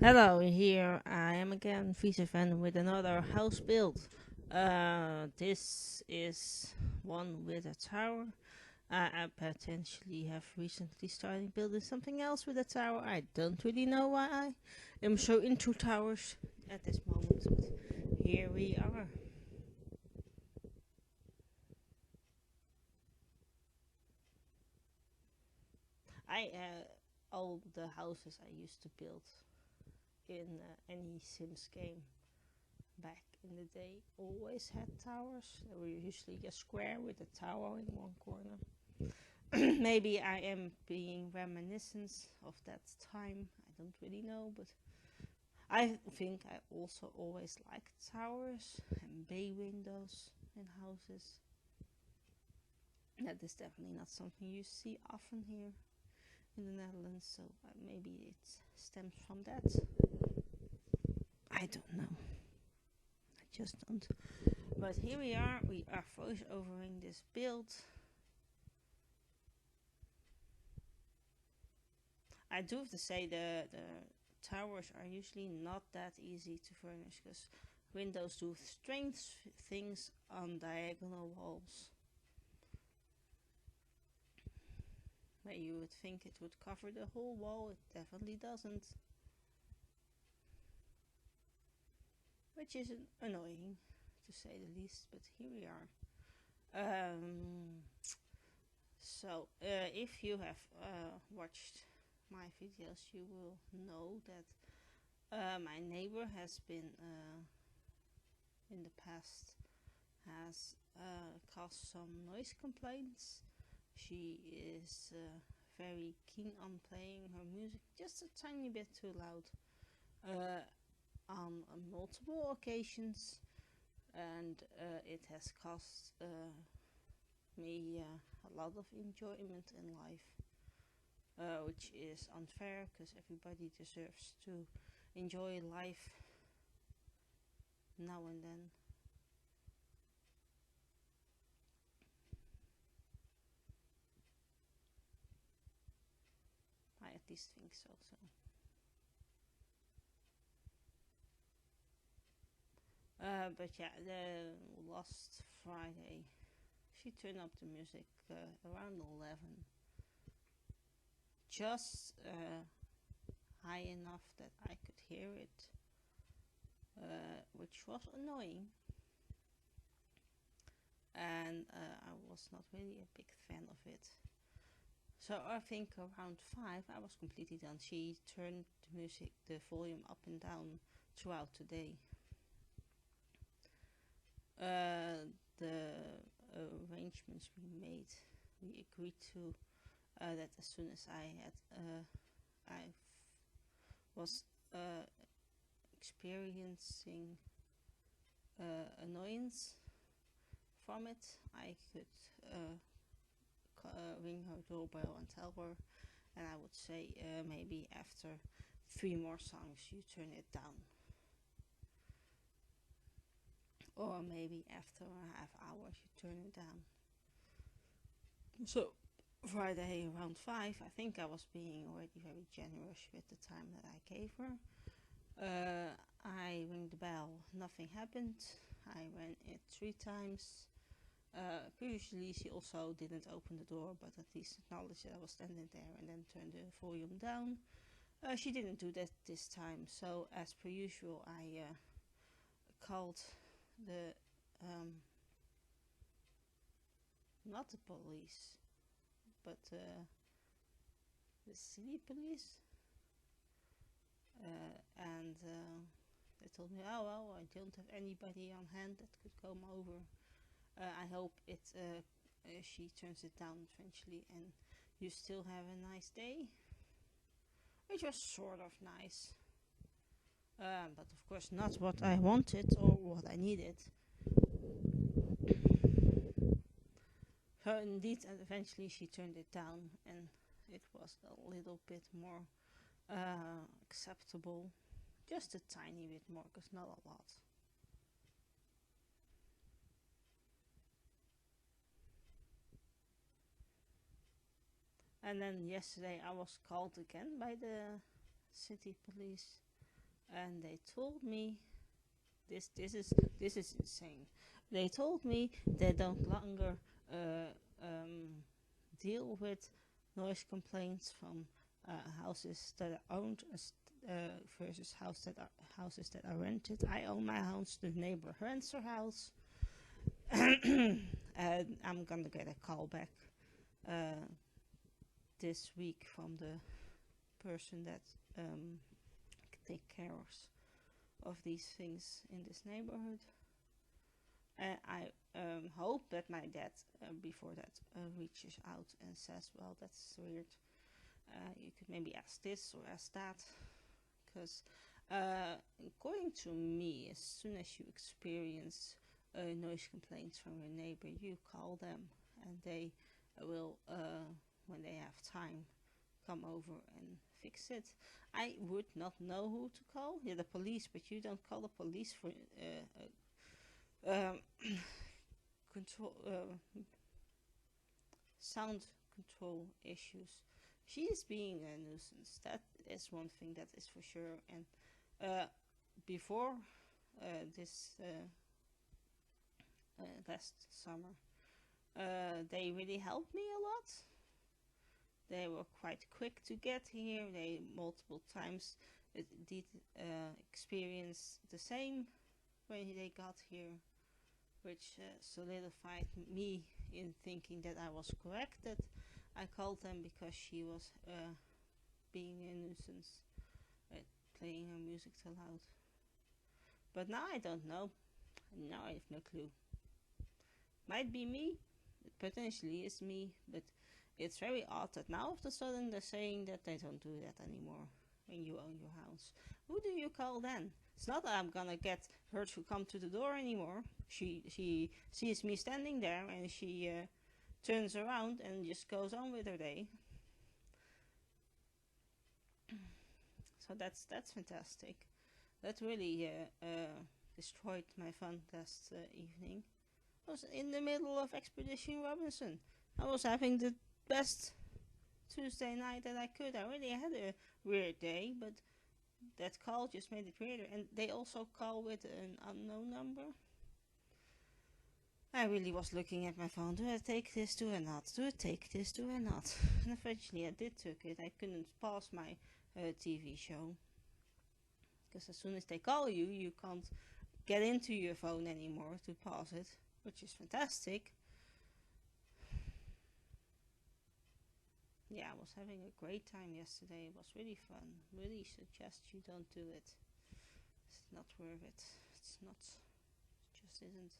Hello, here I am again, Vicevan, with another house build. This is one with a tower. I potentially have recently started building something else with a tower. I don't really know why I am so into towers at this moment, but here we are. All the houses I used to build in any Sims game back in the day always had towers. They were usually a square with a tower in one corner. Maybe I am being reminiscent of that time. I don't really know, but I think I also always liked towers and bay windows in houses. That is definitely not something you see often here in the Netherlands, so maybe it stems from that. I don't know. I just don't. But here we are voice overing this build. I do have to say the towers are usually not that easy to furnish because windows do strange things on diagonal walls. Where you would think it would cover the whole wall, it definitely doesn't. Which is annoying, to say the least, but here we are. If you have watched my videos, you will know that my neighbor has been in the past has caused some noise complaints. She is very keen on playing her music just a tiny bit too loud on multiple occasions, and it has cost me a lot of enjoyment in life, which is unfair because everybody deserves to enjoy life now and then. I at least think so. But yeah, the last Friday she turned up the music around 11, just high enough that I could hear it, which was annoying. And I was not really a big fan of it. So I think around 5 I was completely done. She turned the volume up and down throughout the day. The arrangements we made, we agreed to that as soon as I was experiencing annoyance from it, I could ring her doorbell and tell her, and I would say maybe after 3 more songs you turn it down, or maybe after a half hour you turn it down. So Friday around 5, I think I was being already very generous with the time that I gave her. I ring the bell, nothing happened. I ran it 3 times. Previously, she also didn't open the door, but at least acknowledged that I was standing there and then turned the volume down. She didn't do that this time, so as per usual, I called the not the police, but the city police, and they told me, oh well, I don't have anybody on hand that could come over. I hope she turns it down eventually, and you still have a nice day, which was sort of nice, but of course not what I wanted or what I needed. So indeed, and eventually she turned it down, and it was a little bit more acceptable, just a tiny bit more, because not a lot. And then yesterday I was called again by the city police, and they told me this is insane. They told me they don't longer deal with noise complaints from houses that are owned versus houses that are rented. I own my house, the neighbor rents her house. And I'm gonna get a call back this week from the person that take care of these things in this neighborhood. And I hope that my dad, before that, reaches out and says, well, that's weird. You could maybe ask this or ask that. Because according to me, as soon as you experience noise complaints from your neighbor, you call them and they will, when they have time, come over and fix it. I would not know who to call. Yeah, the police, but you don't call the police for control sound control issues. She is being a nuisance. That is one thing that is for sure. And before this last summer, they really helped me a lot. They were quite quick to get here. They multiple times did experience the same when they got here, which solidified me in thinking that I was correct, that I called them because she was being a nuisance, playing her music too loud. But now I don't know. Now I have no clue. Might be me. It potentially is me, but it's very odd that now all of a sudden they're saying that they don't do that anymore when you own your house. Who do you call then? It's not that I'm gonna get her to come to the door anymore. She sees me standing there and she turns around and just goes on with her day. So that's fantastic. That really destroyed my fun last evening. I was in the middle of Expedition Robinson. I was having the best Tuesday night that I could. I really had a weird day, but that call just made it weirder. And they also call with an unknown number. I really was looking at my phone. Do I take this? Do I not? Do I take this? Do I not? And eventually I did take it. I couldn't pause my TV show. Because as soon as they call you, you can't get into your phone anymore to pause it, which is fantastic. Yeah, I was having a great time yesterday. It was really fun. Really suggest you don't do it. It's not worth it. It's not. It just isn't.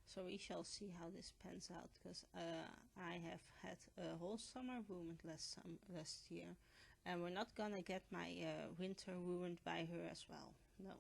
So we shall see how this pans out, because I have had a whole summer ruined last year, and we're not gonna get my winter ruined by her as well. No.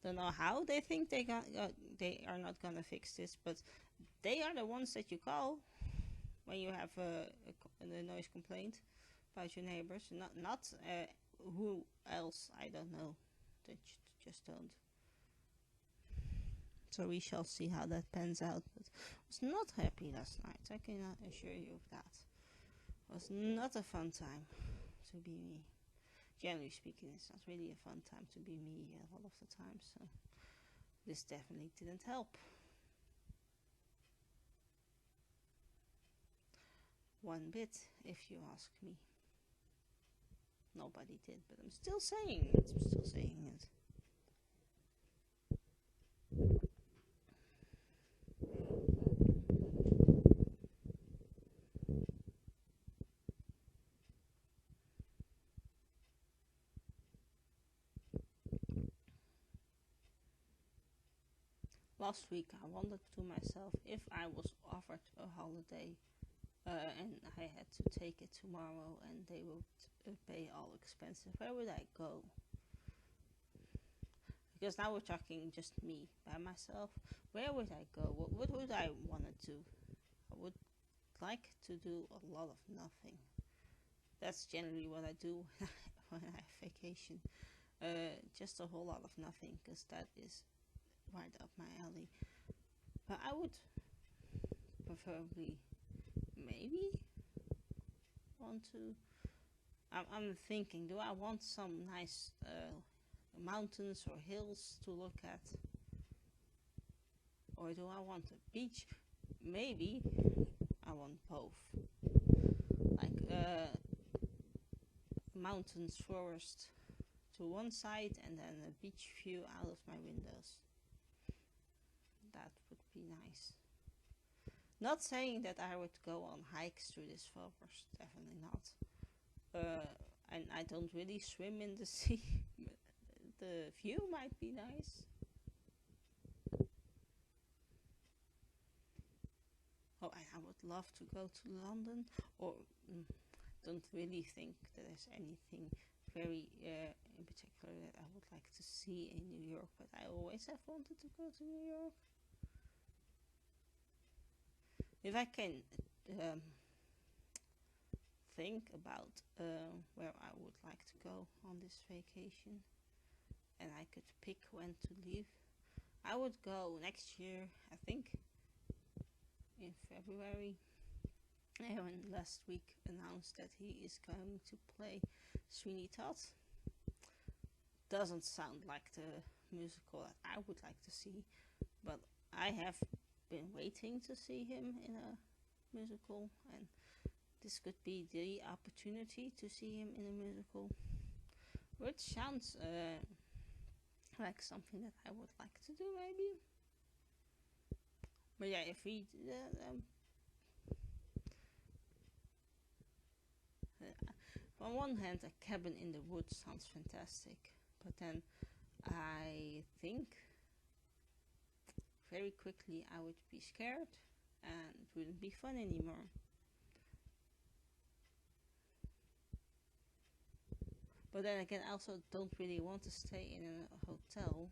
Don't know how they think they are not gonna fix this, but they are the ones that you call when you have a noise complaint about your neighbors. Not who else, I don't know. They just don't. So we shall see how that pans out. But I was not happy last night. I cannot assure you of that. It was not a fun time to be me. Generally speaking, it's not really a fun time to be me a lot of the time. So this definitely didn't help. One bit, if you ask me. Nobody did, but I'm still saying it. Last week I wondered to myself, if I was offered a holiday and I had to take it tomorrow and they would pay all expenses, where would I go? Because now we're talking just me by myself. Where would I go? What would I want to do? I would like to do a lot of nothing. That's generally what I do when I have vacation. Just a whole lot of nothing, because that is right up my alley. But I would preferably maybe want to. I'm thinking, do I want some nice mountains or hills to look at? Or do I want a beach? Maybe I want both. Like mountains, forest to one side and then a beach view out of my windows. That would be nice. Not saying that I would go on hikes through this forest, definitely not. And I don't really swim in the sea. The view might be nice. Oh, and I would love to go to London, or don't really think that there's anything very in particular that I would like to see in New York, but I always have wanted to go to New York. If I can think about where I would like to go on this vacation, and I could pick when to leave, I would go next year, I think in February. Aaron last week announced that he is going to play Sweeney Todd. Doesn't sound like the musical that I would like to see, but I have been waiting to see him in a musical, and this could be the opportunity to see him in a musical, which sounds like something that I would like to do, maybe. But yeah, if we on one hand, a cabin in the woods sounds fantastic, but then I think very quickly I would be scared and it wouldn't be fun anymore. But then again, I also don't really want to stay in a hotel.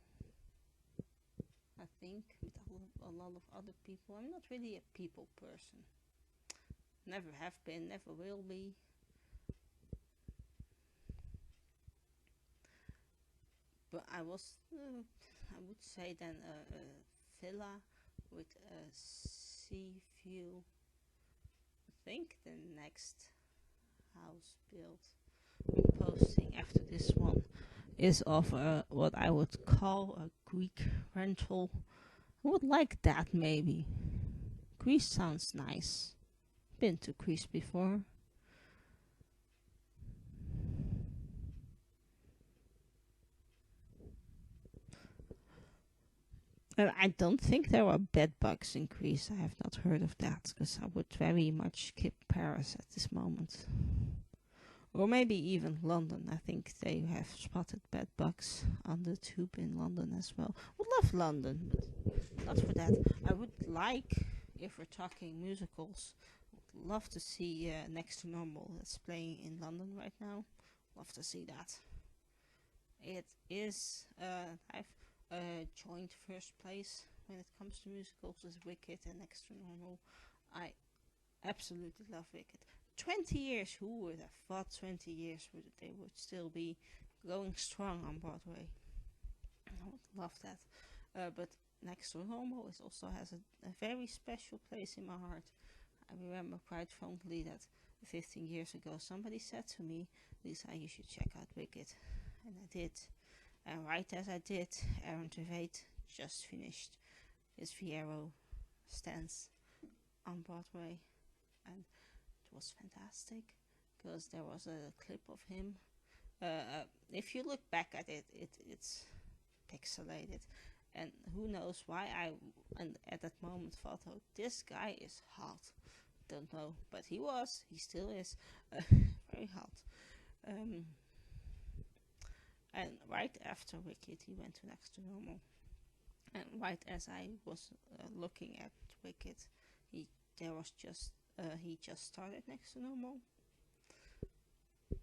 I think with a lot of other people. I'm not really a people person. Never have been, never will be. But I would say then a villa with a sea view. I think the next house built I'm posting after this one is of what I would call a Greek rental. I would like that, maybe. Greece sounds nice. Been to Greece before. I don't think there are bed bugs in Greece. I have not heard of that, because I would very much skip Paris at this moment. Or maybe even London. I think they have spotted bed bugs on the tube in London as well. Would love London, but not for that. I would like, if we're talking musicals, would love to see Next to Normal that's playing in London right now. Love to see that. It is, I've joined first place when it comes to musicals with Wicked and Next to Normal. I absolutely love Wicked. 20 years, who would have thought 20 years they would still be going strong on Broadway? I would love that. But Next to Normal also has a very special place in my heart. I remember quite fondly that 15 years ago somebody said to me, Lisa, you should check out Wicked. And I did. And right as I did, Aaron Tveit just finished his Figaro stance on Broadway. And it was fantastic, because there was a clip of him. If you look back at it, it's pixelated. And who knows why I at that moment thought, oh, this guy is hot. Don't know, but he still is very hot. And right after Wicked, he went to Next to Normal. And right as I was looking at Wicked, he just started Next to Normal.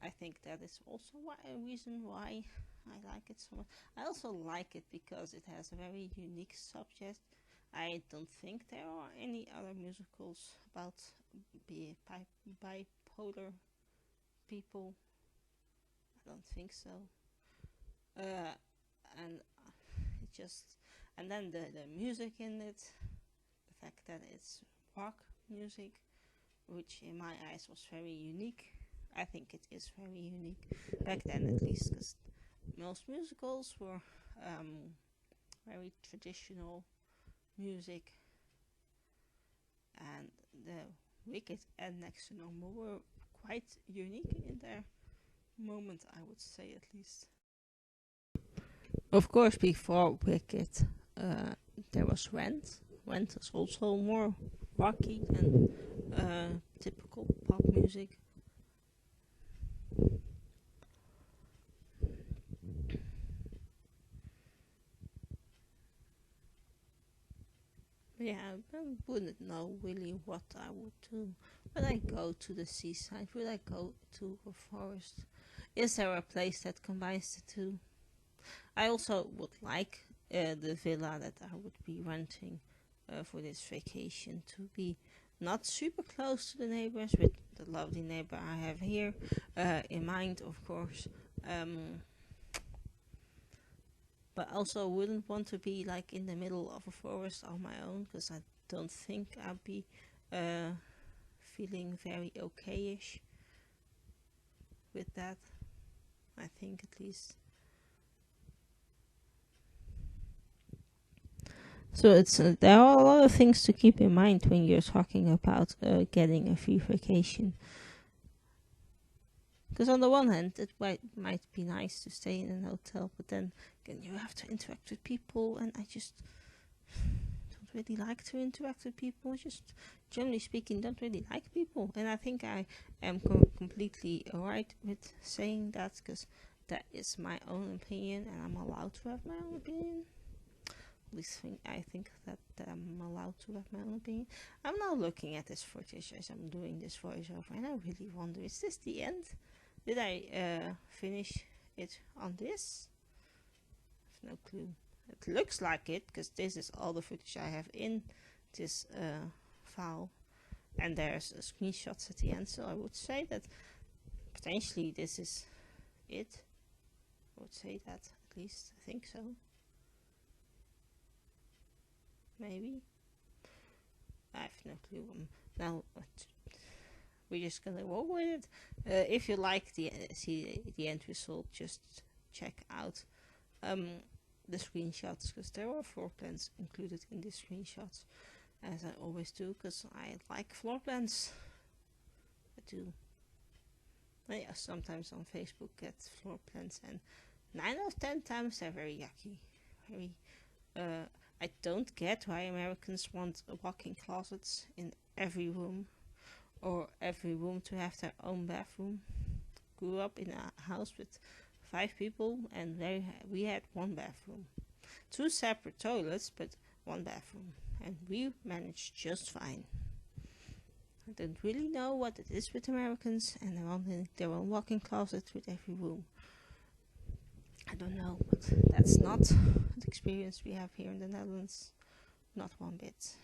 I think that is also a reason why I like it so much. I also like it because it has a very unique subject. I don't think there are any other musicals about bipolar people. I don't think so. And it just, and then the music in it, the fact that it's rock music, which in my eyes was very unique. I think it is very unique back then, at least, because most musicals were very traditional music, and the Wicked and Next to Normal were quite unique in their moment, I would say, at least. Of course, before Wicked, there was Rent. Rent was also more rocky than typical pop music. Yeah, I wouldn't know really what I would do. Would I go to the seaside? Would I go to a forest? Is there a place that combines the two? I also would like the villa that I would be renting for this vacation to be not super close to the neighbors, with the lovely neighbor I have here in mind, of course. But also wouldn't want to be like in the middle of a forest on my own, because I don't think I'd be feeling very okay-ish with that. I think, at least. So there are a lot of things to keep in mind when you're talking about getting a free vacation. Because on the one hand, it might be nice to stay in an hotel, but then again, you have to interact with people, and I just don't really like to interact with people. Just generally speaking, don't really like people, and I think I am completely alright with saying that, because that is my own opinion, and I'm allowed to have my own opinion. At least I think that I'm allowed to have my own opinion. I'm now looking at this footage as I'm doing this voiceover, and I really wonder, is this the end? Did I finish it on this? I have no clue. It looks like it, because this is all the footage I have in this file, and there's screenshots at the end, so I would say that potentially this is it. I would say that, at least. I think so. Maybe. I have no clue. Now we're just gonna roll with it. If you like see the end result, just check out the screenshots, because there are floor plans included in the screenshots, as I always do, because I like floor plans. I do. I sometimes on Facebook get floor plans, and 9 out of 10 times they're very yucky. Very I don't get why Americans want walk-in closets in every room, or every room to have their own bathroom. Grew up in a house with 5 people, and we had 1 bathroom. 2 separate toilets, but 1 bathroom. And we managed just fine. I don't really know what it is with Americans and their own walk-in closet with every room. I don't know, but that's not the experience we have here in the Netherlands. Not one bit.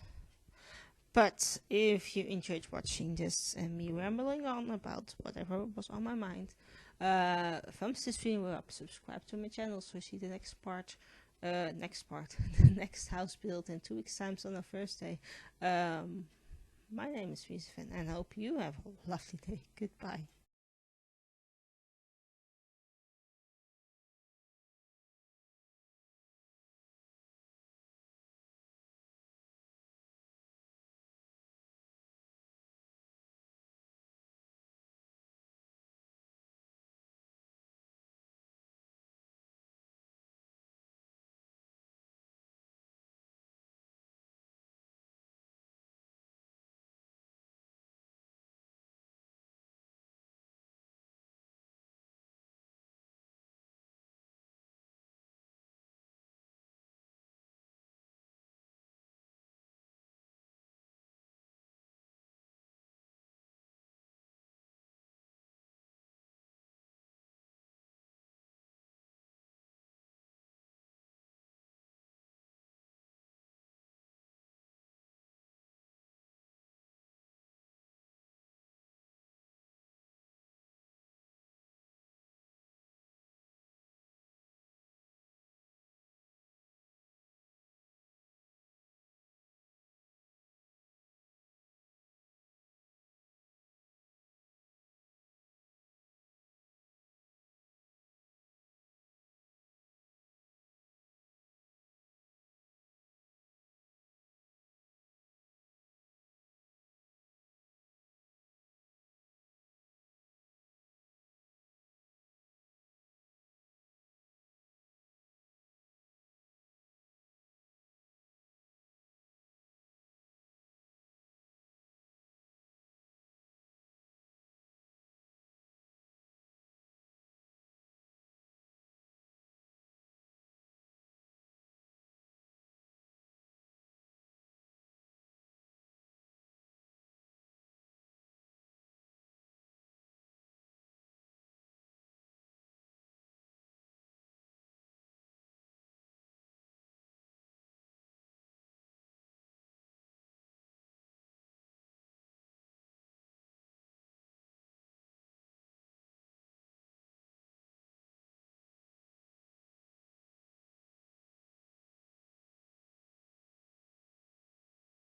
But if you enjoyed watching this and me rambling on about whatever was on my mind, thumbs this video up, subscribe to my channel so you see the next part, the next house built in 2 weeks' time on the first day. My name is Rizvan, and I hope you have a lovely day. Goodbye.